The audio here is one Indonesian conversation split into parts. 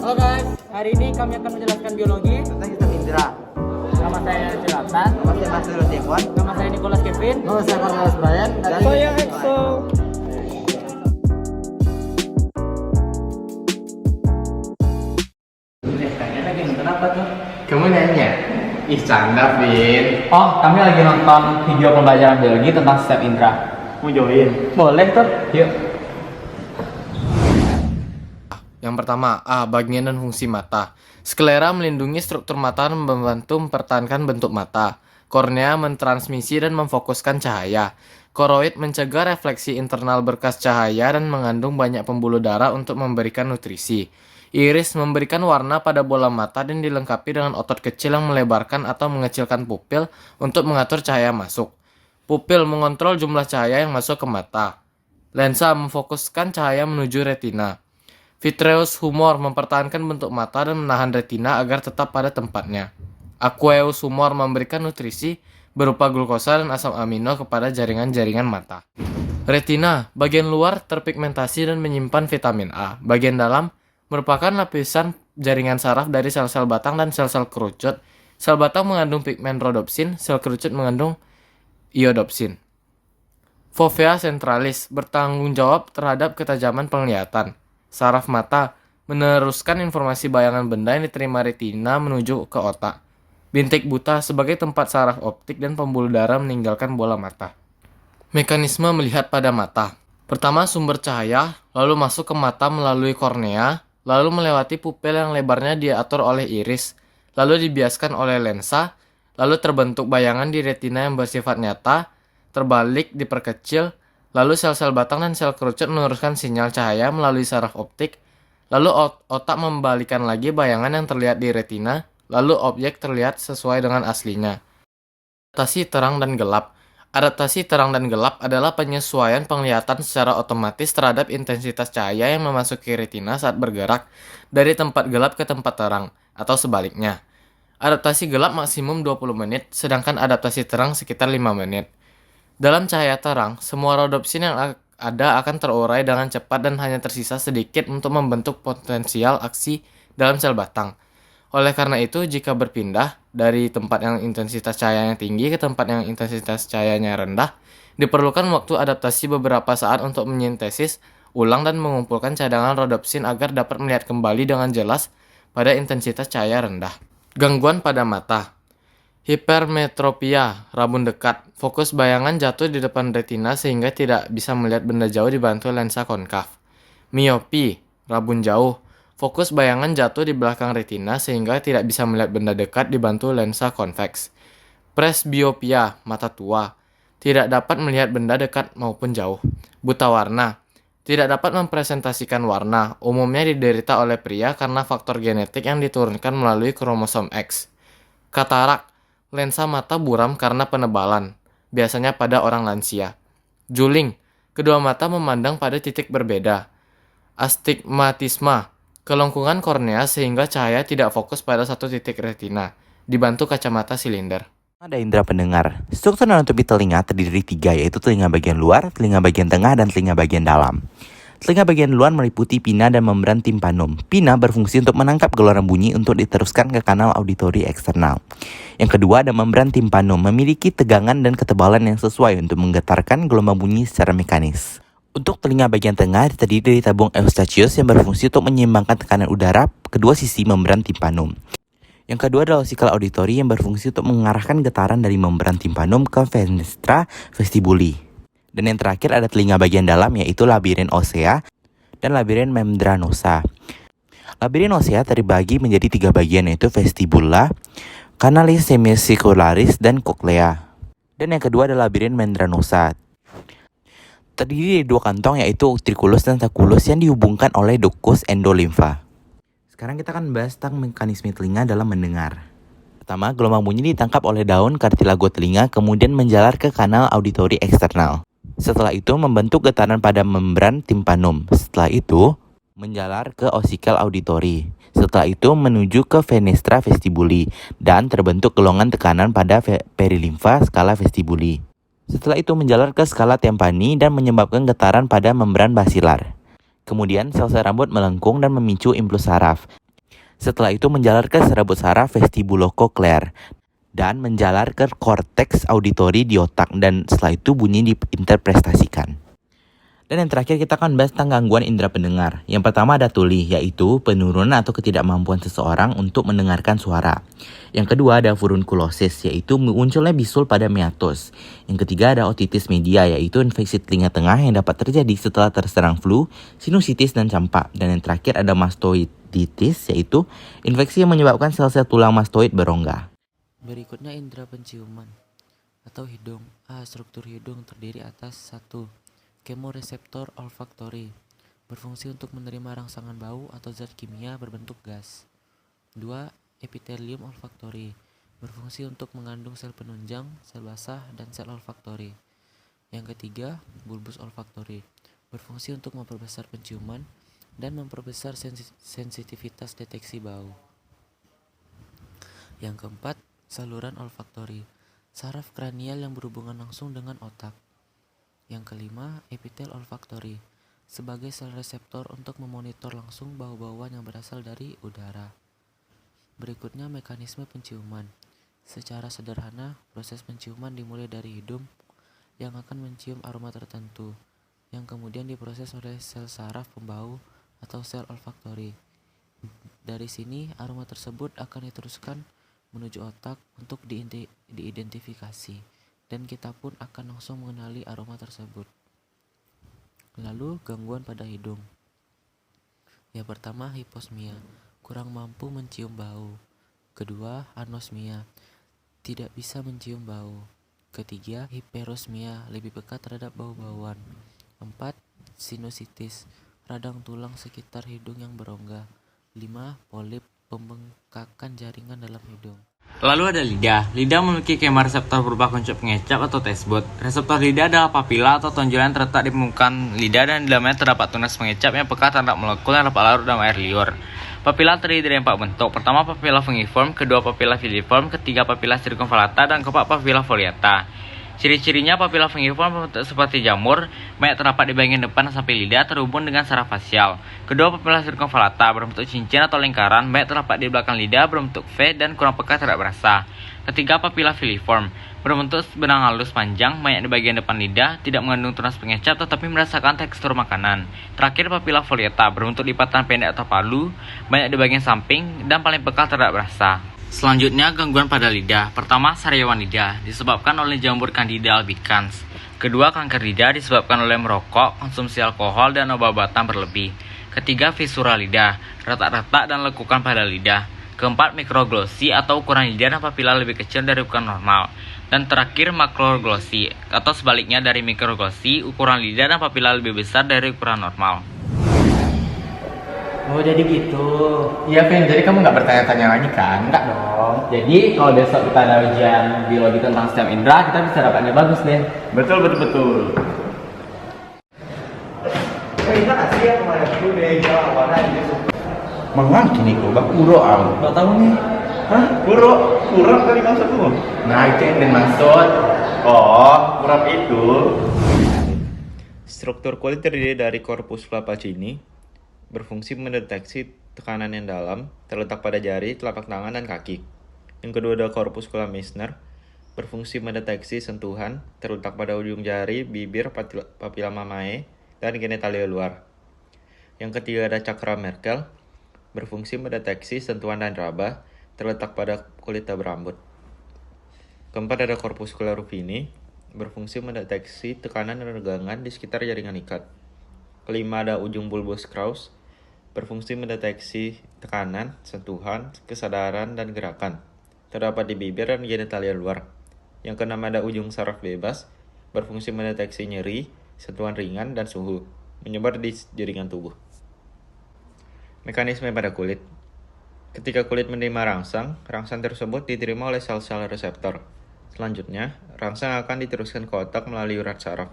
Halo guys, hari ini kami akan menjelaskan biologi. Tentang sistem indera. Nama saya Jelatan. Nama saya Mas Lulus Devon. Nama saya Nicholas Kevin. Nama saya Carlos Brian. Dan Saya EXO. Kenapa tuh? Kamu nanya? Ih, canda, Vin. Oh, kami lagi nonton video pembelajaran biologi tentang sistem indera. Mau join? Boleh tuh, yuk. Yang pertama, A. Bagian dan fungsi mata. Sklera melindungi struktur mata dan membantu mempertahankan bentuk mata. Kornea mentransmisi dan memfokuskan cahaya. Koroid mencegah refleksi internal berkas cahaya dan mengandung banyak pembuluh darah untuk memberikan nutrisi. Iris memberikan warna pada bola mata dan dilengkapi dengan otot kecil yang melebarkan atau mengecilkan pupil untuk mengatur cahaya masuk. Pupil mengontrol jumlah cahaya yang masuk ke mata. Lensa memfokuskan cahaya menuju retina. Vitreous humor mempertahankan bentuk mata dan menahan retina agar tetap pada tempatnya. Aqueous humor memberikan nutrisi berupa glukosa dan asam amino kepada jaringan-jaringan mata. Retina, bagian luar terpigmentasi dan menyimpan vitamin A. Bagian dalam merupakan lapisan jaringan saraf dari sel-sel batang dan sel-sel kerucut. Sel batang mengandung pigmen rhodopsin, sel kerucut mengandung iodopsin. Fovea centralis bertanggung jawab terhadap ketajaman penglihatan. Saraf mata meneruskan informasi bayangan benda yang diterima retina menuju ke otak. Bintik buta sebagai tempat saraf optik dan pembuluh darah meninggalkan bola mata. Mekanisme melihat pada mata. Pertama, sumber cahaya, lalu masuk ke mata melalui kornea, lalu melewati pupil yang lebarnya diatur oleh iris, lalu dibiaskan oleh lensa, lalu terbentuk bayangan di retina yang bersifat nyata, terbalik diperkecil, lalu sel-sel batang dan sel kerucut meneruskan sinyal cahaya melalui saraf optik, lalu otak membalikan lagi bayangan yang terlihat di retina, lalu objek terlihat sesuai dengan aslinya. Adaptasi terang dan gelap. Adaptasi terang dan gelap adalah penyesuaian penglihatan secara otomatis terhadap intensitas cahaya yang memasuki retina saat bergerak dari tempat gelap ke tempat terang, atau sebaliknya. Adaptasi gelap maksimum 20 menit, sedangkan adaptasi terang sekitar 5 menit. Dalam cahaya terang, semua rhodopsin yang ada akan terurai dengan cepat dan hanya tersisa sedikit untuk membentuk potensial aksi dalam sel batang. Oleh karena itu, jika berpindah dari tempat yang intensitas cahayanya tinggi ke tempat yang intensitas cahayanya rendah, diperlukan waktu adaptasi beberapa saat untuk menyintesis ulang dan mengumpulkan cadangan rhodopsin agar dapat melihat kembali dengan jelas pada intensitas cahaya rendah. Gangguan pada mata. Hipermetropia, rabun dekat. Fokus bayangan jatuh di depan retina sehingga tidak bisa melihat benda jauh dibantu lensa konkav. Miopi, rabun jauh. Fokus bayangan jatuh di belakang retina sehingga tidak bisa melihat benda dekat dibantu lensa konveks. Presbiopia, mata tua. Tidak dapat melihat benda dekat maupun jauh. Buta warna. Tidak dapat mempresentasikan warna. Umumnya diderita oleh pria karena faktor genetik yang diturunkan melalui kromosom X. Katarak. Lensa mata buram karena penebalan, biasanya pada orang lansia. Juling, kedua mata memandang pada titik berbeda. Astigmatisma, kelengkungan kornea sehingga cahaya tidak fokus pada satu titik retina, dibantu kacamata silinder. Ada indera pendengar. Struktur anatomi telinga terdiri dari 3, yaitu telinga bagian luar, telinga bagian tengah, dan telinga bagian dalam. Telinga bagian luar meliputi pina dan membran timpanum. Pina berfungsi untuk menangkap gelaran bunyi untuk diteruskan ke kanal auditori eksternal. Yang kedua ada membran timpanum, memiliki tegangan dan ketebalan yang sesuai untuk menggetarkan gelombang bunyi secara mekanis. Untuk telinga bagian tengah terdiri dari tabung eustachius yang berfungsi untuk menyeimbangkan tekanan udara kedua sisi membran timpanum. Yang kedua adalah osikal auditori yang berfungsi untuk mengarahkan getaran dari membran timpanum ke fenestra vestibuli. Dan yang terakhir ada telinga bagian dalam, yaitu labirin osea dan labirin membranosa. Labirin osea terbagi menjadi 3 bagian, yaitu vestibula, canalis semicircularis, dan cochlea. Dan yang kedua adalah labirin membranosa. Terdiri dari 2 kantong, yaitu utriculus dan sacculus yang dihubungkan oleh ductus endolimfa. Sekarang kita akan bahas tentang mekanisme telinga dalam mendengar. Pertama, gelombang bunyi ditangkap oleh daun kartilago telinga, kemudian menjalar ke kanal auditori eksternal. Setelah itu membentuk getaran pada membran timpanum. Setelah itu menjalar ke osikal auditori. Setelah itu menuju ke fenestra vestibuli dan terbentuk gelongan tekanan pada perilimfa skala vestibuli. Setelah itu menjalar ke skala tympani dan menyebabkan getaran pada membran basilar. Kemudian sel-sel rambut melengkung dan memicu impuls saraf. Setelah itu menjalar ke serabut saraf vestibulokoklear dan menjalar ke korteks auditori di otak, dan setelah itu bunyi diinterpretasikan. Dan yang terakhir kita akan bahas tentang gangguan indera pendengar. Yang pertama ada tuli, yaitu penurunan atau ketidakmampuan seseorang untuk mendengarkan suara. Yang kedua ada furunkulosis, yaitu munculnya bisul pada meatus. Yang ketiga ada otitis media, yaitu infeksi telinga tengah yang dapat terjadi setelah terserang flu, sinusitis, dan campak. Dan yang terakhir ada mastoiditis, yaitu infeksi yang menyebabkan sel-sel tulang mastoid berongga. Berikutnya indera penciuman atau hidung. Struktur hidung terdiri atas 1. Kemoreseptor olfaktori, berfungsi untuk menerima rangsangan bau atau zat kimia berbentuk gas. 2. Epitelium olfaktori, berfungsi untuk mengandung sel penunjang, sel basah, dan sel olfaktori. Yang ketiga, bulbus olfaktori, berfungsi untuk memperbesar penciuman dan memperbesar sensitivitas deteksi bau. Yang keempat, saluran olfaktori, saraf kranial yang berhubungan langsung dengan otak. Yang kelima, epitel olfaktori, sebagai sel reseptor untuk memonitor langsung bau-bauan yang berasal dari udara. Berikutnya mekanisme penciuman. Secara sederhana, proses penciuman dimulai dari hidung yang akan mencium aroma tertentu, yang kemudian diproses oleh sel saraf pembau atau sel olfaktori. Dari sini, aroma tersebut akan diteruskan menuju otak untuk diidentifikasi, dan kita pun akan langsung mengenali aroma tersebut. Lalu, gangguan pada hidung. Yang pertama, hiposmia, kurang mampu mencium bau. Kedua, anosmia, tidak bisa mencium bau. Ketiga, hiperosmia, lebih peka terhadap bau-bauan. 4. Sinusitis, radang tulang sekitar hidung yang berongga. 5. Polip, pembengkakan jaringan dalam hidung. Lalu ada lidah. Lidah memiliki kemoreseptor berupa kuncup pengecap atau taste bud. Reseptor lidah adalah papila atau tonjol yang terletak di permukaan lidah, dan di dalamnya terdapat tunas pengecap yang peka terhadap molekul yang dapat larut dalam air liur. Papila terdiri dari 4 bentuk. Pertama, papila fungiform, kedua papila filiform, ketiga papila circumvallata, dan keempat papila foliata. Ciri-cirinya, papila fungiform berbentuk seperti jamur, banyak terdapat di bagian depan sampai lidah, terhubung dengan saraf fasial. Kedua, papila circumvallata berbentuk cincin atau lingkaran, banyak terdapat di belakang lidah, berbentuk V dan kurang peka terhadap rasa. Ketiga, papila filiform berbentuk benang halus panjang, banyak di bagian depan lidah, tidak mengandung tunas pengecap tetapi merasakan tekstur makanan. Terakhir, papila foliata berbentuk lipatan pendek atau palu, banyak di bagian samping dan paling peka terhadap rasa. Selanjutnya, gangguan pada lidah. Pertama, sariawan lidah, disebabkan oleh jamur Candida albicans. Kedua, kanker lidah, disebabkan oleh merokok, konsumsi alkohol, dan obat-obatan berlebih. Ketiga, fisura lidah, retak-retak dan lekukan pada lidah. Keempat, mikroglosi atau ukuran lidah dan papila lebih kecil dari ukuran normal. Dan terakhir, makroglosi atau sebaliknya dari mikroglosi, ukuran lidah dan papila lebih besar dari ukuran normal. Oh, jadi gitu. Iya, Vin. Jadi kamu nggak bertanya-tanya lagi kan? Enggak dong. Jadi kalau besok kita ada ujian biologi tentang sistem indera, kita bisa dapatnya bagus deh. Betul. Terima kasih ya kemarin itu deh jawabannya gitu. Mangan kini kok bak uro am. Enggak tahu nih. Hah? Kurap kali maksudmu? Nah, itu yang dimaksud. Oh, kurap itu. Struktur kulit terdiri dari corpuscula pacini, berfungsi mendeteksi tekanan yang dalam, terletak pada jari, telapak tangan, dan kaki. Yang kedua ada corpuscula Meissner, berfungsi mendeteksi sentuhan, terletak pada ujung jari, bibir, papila mamae, dan genitalia luar. Yang ketiga ada cakra Merkel, berfungsi mendeteksi sentuhan dan raba, terletak pada kulit berambut. Keempat ada corpuscula rufini, berfungsi mendeteksi tekanan dan regangan di sekitar jaringan ikat. Kelima ada ujung bulbus Krauss, berfungsi mendeteksi tekanan, sentuhan, kesadaran, dan gerakan. Terdapat di bibir dan genitalia luar. Yang keenam ada ujung saraf bebas, berfungsi mendeteksi nyeri, sentuhan ringan, dan suhu, menyebar di jaringan tubuh. Mekanisme pada kulit. Ketika kulit menerima rangsang tersebut diterima oleh sel-sel reseptor. Selanjutnya, rangsang akan diteruskan ke otak melalui urat saraf.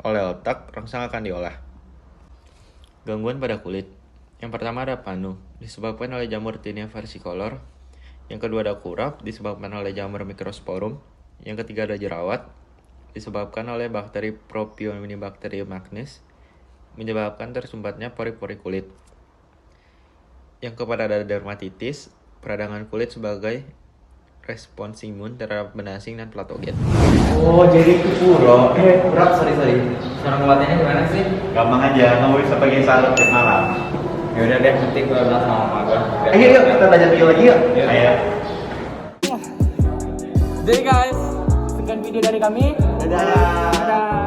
Oleh otak, rangsang akan diolah. Gangguan pada kulit. Yang pertama ada panu, disebabkan oleh jamur Tinea versicolor. Yang kedua ada kurap, disebabkan oleh jamur Microsporum. Yang ketiga ada jerawat, disebabkan oleh bakteri Propionibacterium acnes, menyebabkan tersumbatnya pori-pori kulit. yang kepada dermatitis, peradangan kulit sebagai respons imun terhadap benda asing dan patogen. Oh, jadi itu puro. Sorry. Cara pengobatiannya gimana sih? Gampang aja, kamu bisa pakai salep tiap malam. Ya udah deh, nanti gue bilang sama mama gue. Ayo, kita belajar video lagi yuk. Ayo. Jadi guys, sekian video dari kami. Dadah. Dadah.